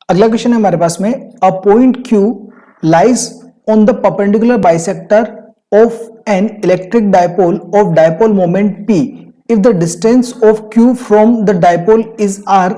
अगला क्वेश्चन है हमारे पास में, a point Q lies on the perpendicular bisector of an electric dipole of dipole moment P if the distance of Q from the dipole is R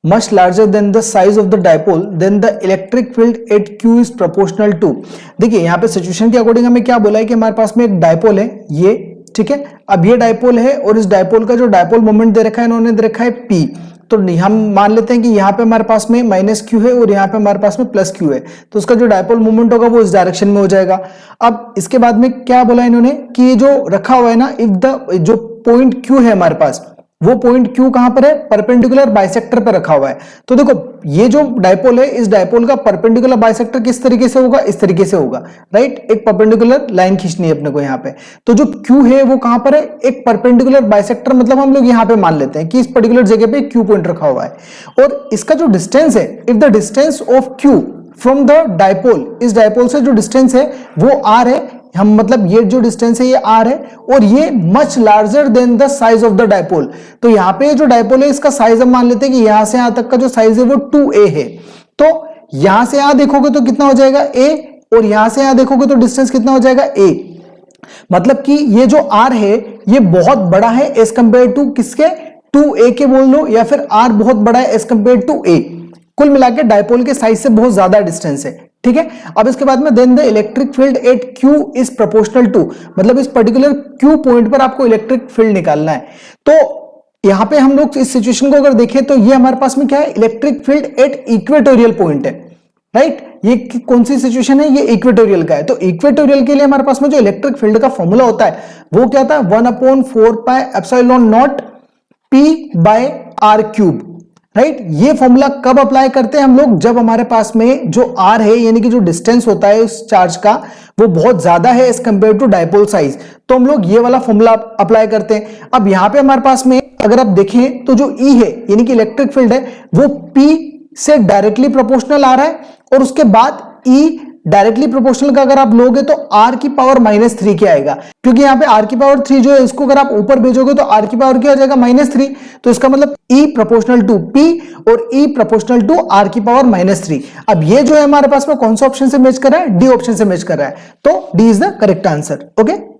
much larger than the size of the dipole then the electric field at Q is proportional to। देखिए यहाँ पे situation के according हमें क्या बोला है कि हमारे पास में एक डायपोल है ये, ठीक है। अब ये डायपोल है और इस डायपोल का जो डायपोल मोमेंट दे रखा है इन्होंने दे रखा है P। तो हम मान लेते हैं कि यहाँ पे हमारे पास में माइनस क्यू है और यहाँ पे हमारे पास में प्लस क्यू है, तो उसका जो डायपोल मोमेंट होगा वो इस डायरेक्शन में हो जाएगा। अब इसके बाद में क्या बोला इन्होंने कि ये जो रखा हुआ है ना, इफ द जो पॉइंट क्यू है हमारे पास, वो पॉइंट क्यू कहां पर है, परपेंडिकुलर बाइसेक्टर पर रखा हुआ है। तो देखो ये जो डायपोल है इस डायपोल का परपेंडिकुलर बाइसेक्टर किस तरीके से होगा, इस तरीके से होगा, राइट। एक परपेंडिकुलर लाइन खींचनी है अपने को यहाँ पे। तो जो क्यू है वो कहां पर है, एक परपेंडिकुलर बाइसेक्टर, मतलब हम लोग यहाँ पे मान लेते हैं कि इस पर्टिकुलर जगह पे क्यू पॉइंट रखा हुआ है और इसका जो डिस्टेंस है, if the distance of Q from the dipole, इस डायपोल से जो डिस्टेंस है वो आर है, हम मतलब ये जो डिस्टेंस है ये आर है और ये much larger than the size of the dipole. तो यहाँ पे जो डायपोल है इसका साइज हम मान लेते हैं कि यहां से यहां तक का जो साइज है वो 2a है। तो यहां से यहां देखोगे तो कितना हो जाएगा a और यहां से यहां देखोगे तो डिस्टेंस कितना हो जाएगा a। मतलब कि ये जो r है ये बहुत बड़ा है एज कंपेयर टू किसके, 2a के बोल लो, या फिर r बहुत बड़ा है एज कंपेयर टू a। कुल मिलाकर डायपोल के साइज से बहुत ज्यादा डिस्टेंस है, ठीक है। अब इसके बाद में then the electric field at Q is proportional to, मतलब इस पर्टिकुलर Q पॉइंट पर आपको इलेक्ट्रिक फील्ड निकालना है। तो यहां पे हम लोग इस सिचुएशन को अगर देखें तो ये हमारे पास में क्या है, electric field at equatorial point है, राइट। ये कौन सी सिचुएशन है, ये इक्वेटोरियल का है। तो इक्वेटोरियल के लिए हमारे पास में जो इलेक्ट्रिक फील्ड का फॉर्मूला होता है वो क्या था, 1/4 pi epsilon not P by R cube, right. ये फॉर्मूला कब अप्लाई करते हैं हम लोग, जब हमारे पास में जो R है यानी कि जो डिस्टेंस होता है उस चार्ज का वो बहुत ज्यादा है as compare to dipole size, तो हम लोग ये वाला फॉर्मूला अप्लाई करते हैं। अब यहां पे हमारे पास में अगर आप देखें तो जो E है यानी कि इलेक्ट्रिक फील्ड है वो P से डायरेक्टली प्रोपोर्शनल आ रहा है और उसके बाद E डायरेक्टली प्रोपोर्शनल का अगर आप लोगे तो r की पावर -3 के आएगा, क्योंकि यहाँ पे r की पावर 3 जो है इसको अगर आप ऊपर भेजोगे तो r की पावर क्या हो जाएगा, -3। तो इसका मतलब E प्रोपोर्शनल टू P और E प्रोपोर्शनल टू r की पावर -3। अब ये जो है हमारे पास में कौन सा ऑप्शन से मैच कर रहा है, डी ऑप्शन से मैच कर रहा है, तो D is the correct answer. Okay.